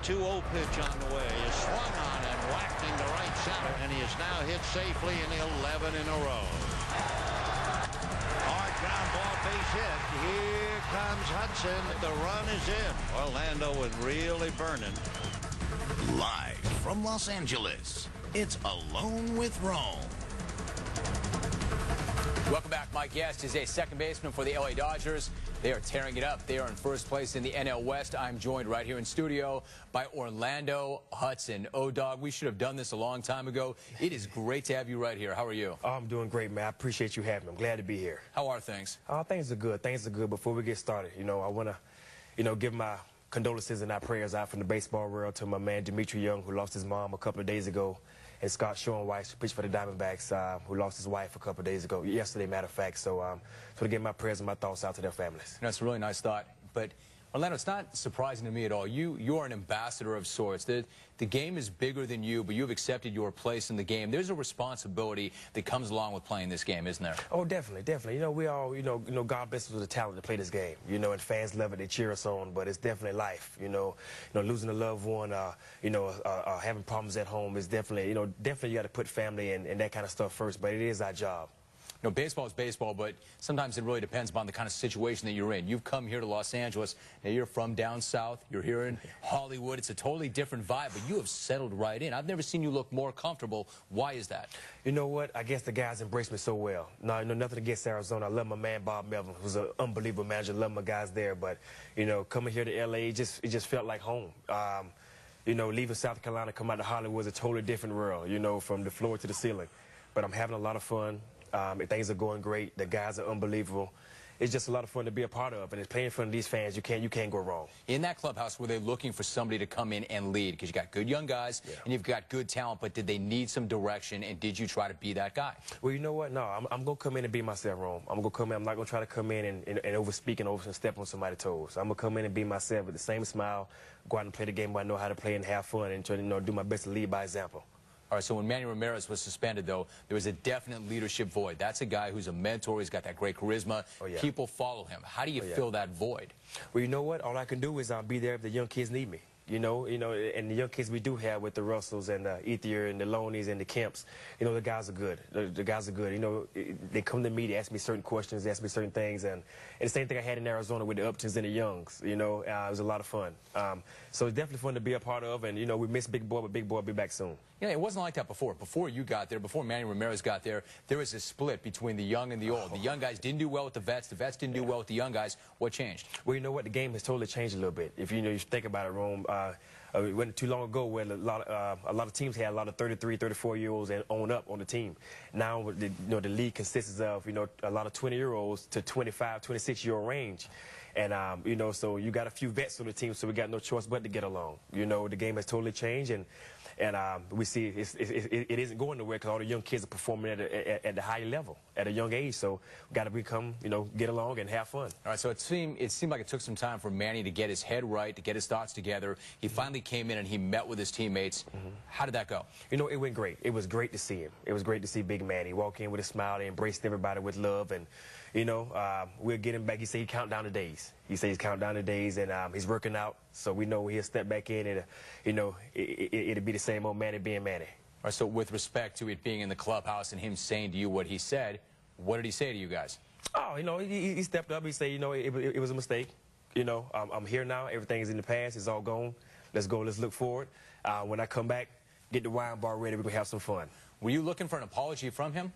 2-0 pitch on the way. Is swung on and whacked into right center, and he is now hit safely in 11 in a row. Hard ground ball, base hit. Here comes Hudson. The run is in. Orlando is really burning. Live from Los Angeles, it's Alone with Rome. Welcome back. My guest is a second baseman for the LA Dodgers. They are tearing it up. They are in first place in the NL West. I'm joined right here in studio by Orlando Hudson. O-Dog, we should have done this a long time ago. It is great to have you right here. How are you? Oh, I'm doing great, man. I appreciate you having me. I'm glad to be here. How are things? Things are good. Things are good. Before we get started, I want to, give my condolences and our prayers out from the baseball world to my man Dimitri Young, who lost his mom a couple of days ago, and Scott Schoenweiss, who pitched for the Diamondbacks, who lost his wife a couple of days ago, yesterday, matter of fact. So to get my prayers and my thoughts out to their families. That's a really nice thought. But Orlando, it's not surprising to me at all. You are an ambassador of sorts. The game is bigger than you, but you've accepted your place in the game. There's a responsibility that comes along with playing this game, isn't there? Oh, definitely, definitely. We all, God bless us with the talent to play this game. And fans love it, they cheer us on, but it's definitely life. Losing a loved one, having problems at home is definitely, definitely you got to put family and that kind of stuff first. But it is our job. Baseball is baseball, but sometimes it really depends upon the kind of situation that you're in. You've come here to Los Angeles. Now, you're from down south. You're here in Hollywood. It's a totally different vibe, but you have settled right in. I've never seen you look more comfortable. Why is that? You know what? I guess the guys embrace me so well. No, nothing against Arizona. I love my man, Bob Melvin, who's an unbelievable manager. Love my guys there. But, coming here to L.A., it just felt like home. Leaving South Carolina, come out to Hollywood is a totally different world, from the floor to the ceiling. But I'm having a lot of fun. Things are going great. The guys are unbelievable. It's just a lot of fun to be a part of, and it's playing in front of these fans. You can't go wrong. In that clubhouse, were they looking for somebody to come in and lead? Because you got good young guys, and you've got good talent, but did they need some direction, and did you try to be that guy? Well, you know what? No, I'm going to come in and be myself, Rome. I'm going to come in. I'm not going to try to come in and overspeak and step on somebody's toes. I'm going to come in and be myself with the same smile, go out and play the game I know how to play and have fun, and try to do my best to lead by example. All right, so when Manny Ramirez was suspended, though, there was a definite leadership void. That's a guy who's a mentor. He's got that great charisma. Oh, yeah. People follow him. How do you fill that void? Well, you know what? All I can do is be there if the young kids need me. And the young kids we do have with the Russells and the Ethier and the Loneys and the Kemps, the guys are good. The guys are good. They come to me, they ask me certain questions, they ask me certain things, and the same thing I had in Arizona with the Uptons and the Youngs. It was a lot of fun. So it's definitely fun to be a part of, and we miss Big Boy, but Big Boy will be back soon. Yeah, it wasn't like that before. Before you got there, before Manny Ramirez got there, there was a split between the young and the old. The young guys didn't do well with the vets didn't do well with the young guys. What changed? Well, you know what? The game has totally changed a little bit. If you think about it, Rome, it wasn't too long ago where a lot of teams had a lot of 33, 34-year-olds and up on the team. Now, the league consists of, a lot of 20-year-olds to 25, 26-year-old range. And, so you got a few vets on the team, so we got no choice but to get along. The game has totally changed, and we see it isn't going nowhere because all the young kids are performing at the high level at a young age. So we got to become, get along and have fun. All right. So it seemed like it took some time for Manny to get his head right, to get his thoughts together. He finally came in and he met with his teammates. How did that go? It went great. It was great to see him. It was great to see Big Manny walk in with a smile. He embraced everybody with love, and we'll get him back. He said he count down the days. He said he's counting down the days, and he's working out. So we know he'll step back in, and it'll be the same old Manny being Manny. All right, so with respect to it being in the clubhouse and him saying to you what he said, what did he say to you guys? Oh, he stepped up. He said, it was a mistake. I'm here now. Everything is in the past. It's all gone. Let's go. Let's look forward. When I come back, get the wine bar ready. We're going to have some fun. Were you looking for an apology from him?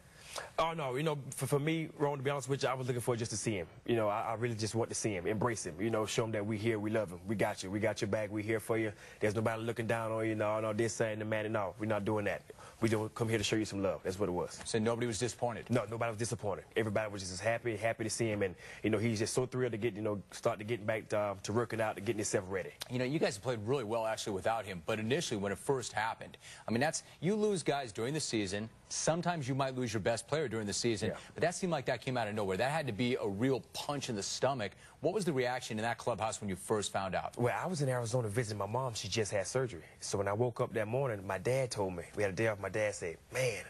Oh, no, for me, Ron, to be honest with you, I was looking for just to see him. I really just want to see him, embrace him, show him that we here, we love him, we got your back, we here for you. There's nobody looking down on you, no, this saying the man, no, we're not doing that. We don't come here to show you some love. That's what it was. So nobody was disappointed? No, nobody was disappointed. Everybody was just as happy to see him, and he's just so thrilled to get, start to getting back to working out, to getting himself ready. You guys have played really well actually without him, but initially when it first happened, I mean, you lose guys during the season. Sometimes you might lose your best player during the season, but that seemed like that came out of nowhere. That had to be a real punch in the stomach. What was the reaction in that clubhouse when you first found out? Well, I was in Arizona visiting my mom. She just had surgery. So when I woke up that morning, my dad told me, we had a day off, my dad said, man,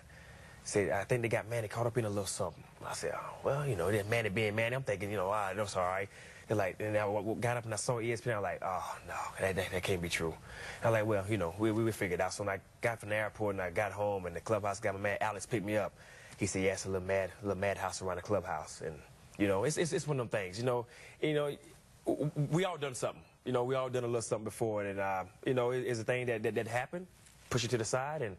I think they got Manny caught up in a little something. I said, oh, well, that Manny being Manny, I'm thinking, that's all right. And like, and I got up and I saw ESPN. I'm like, oh no, that can't be true. I'm like, well, you know, we figured it out. So when I got from the airport and I got home and the clubhouse got my man Alex picked me up, he said, yeah, it's a little madhouse around the clubhouse. And you know, it's one of them things. You know, we all done something. You know, we all done a little something before, and you know, it's a thing that happened. Push it to the side and.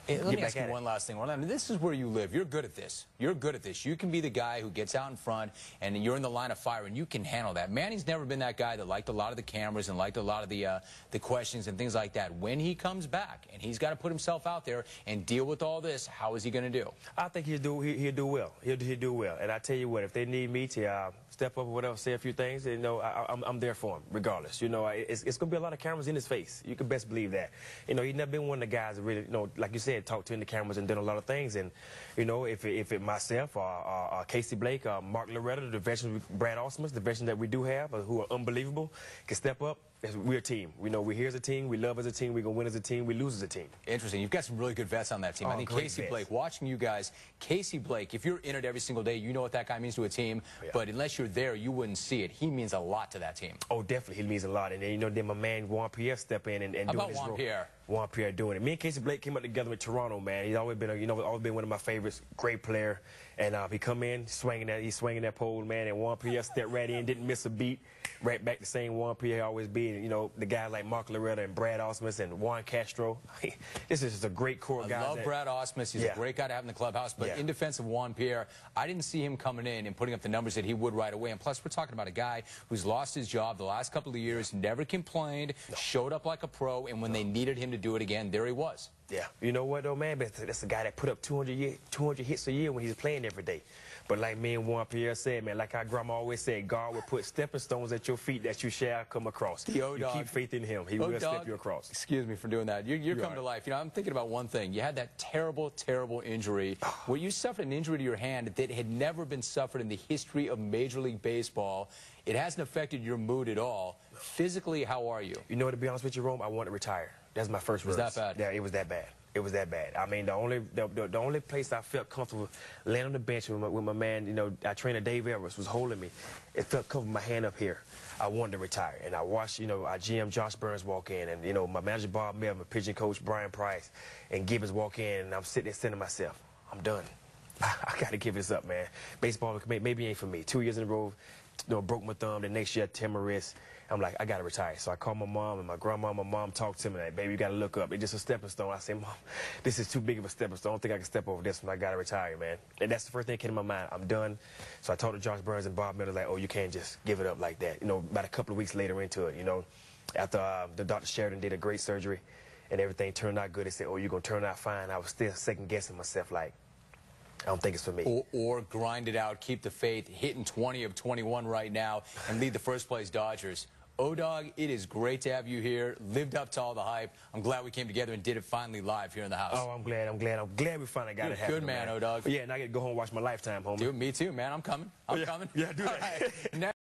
Let me ask you one last thing. Orlando, this is where you live. You're good at this. You're good at this. You can be the guy who gets out in front, and you're in the line of fire, and you can handle that. Manning's never been that guy that liked a lot of the cameras and liked a lot of the questions and things like that. When he comes back, and he's got to put himself out there and deal with all this, how is he going to do? I think he'll do well. He'll do well. And I tell you what, if they need me to step up or whatever, say a few things, you know, I'm there for him, regardless. You know, it's going to be a lot of cameras in his face. You can best believe that. You know, he's never been one of the guys that really, you know, like you said, talked to in the cameras and done a lot of things. And, you know, if it myself or Casey Blake or Mark Loretta, the veterans, Brad Osmus, the veterans that we do have, who are unbelievable, can step up, we're a team. We know we're here as a team. We love as a team. We're going to win as a team. We lose as a team. Interesting. You've got some really good vets on that team. I think Casey Blake, watching you guys, Casey Blake, if you're in it every single day, you know what that guy means to a team. Yeah. But unless you're there, you wouldn't see it. He means a lot to that team. Oh, definitely. He means a lot. And then, you know, then my man Juan Pierre step in and do his role. How about Juan Pierre? Juan Pierre doing it. Me and Casey Blake came up together with Toronto, man. He's always been, always been one of my favorites. Great player. And he come in, he's swinging that pole, man. And Juan Pierre stepped right in, didn't miss a beat. Right back the same Juan Pierre always be. And, you know, the guys like Mark Loretta and Brad Osmus and Juan Castro. This is just a great core of guys. I love Brad Osmus. He's a great guy to have in the clubhouse. But in defense of Juan Pierre, I didn't see him coming in and putting up the numbers that he would right away. And plus, we're talking about a guy who's lost his job the last couple of years, never complained, showed up like a pro, and when they needed him to do it again, there he was. Yeah. You know what, though, man? That's a guy that put up 200 hits a year when he's playing every day. But like me and Juan Pierre said, man, like our grandma always said, God will put stepping stones at your feet that you shall come across. You keep faith in him. He will step you across. Excuse me for doing that. You're coming to life. You know, I'm thinking about one thing. You had that terrible, terrible injury where you suffered an injury to your hand that had never been suffered in the history of Major League Baseball. It hasn't affected your mood at all. Physically, how are you? You know, to be honest with you, Rome, I want to retire. That's my first words. Was that bad? Yeah, it was that bad. It was that bad. I mean, the only place I felt comfortable laying on the bench with my man, you know, our trainer Dave Everest was holding me. It felt comfortable, my hand up here. I wanted to retire. And I watched, you know, our GM Josh Burns walk in, and, you know, my manager Bob Melvin, pitching coach Brian Price, and Gibbons walk in, and I'm sitting there saying to myself, I'm done. I got to give this up, man. Baseball maybe ain't for me. 2 years in a row, you know, broke my thumb. The next year, tear my wrist. I'm like, I got to retire. So I called my mom, and my grandma and my mom talked to me like, baby, you got to look up. It's just a stepping stone. I said, Mom, this is too big of a stepping stone. I don't think I can step over this one. I got to retire, man. And that's the first thing that came to my mind. I'm done. So I talked to Josh Burns and Bob Miller, like, oh, you can't just give it up like that. You know, about a couple of weeks later into it, you know, after the Dr. Sheridan did a great surgery and everything turned out good, they said, oh, you're going to turn out fine. I was still second-guessing myself, like, I don't think it's for me. Or grind it out, keep the faith, hitting 20 of 21 right now, and lead the first-place Dodgers. O-Dog, it is great to have you here. Lived up to all the hype. I'm glad we came together and did it finally live here in the house. Oh, I'm glad we finally got it happening. Good man, O-Dog. Yeah, and I get to go home and watch my Lifetime, homie. Dude, me too, man. I'm coming. I'm coming. Yeah, do that.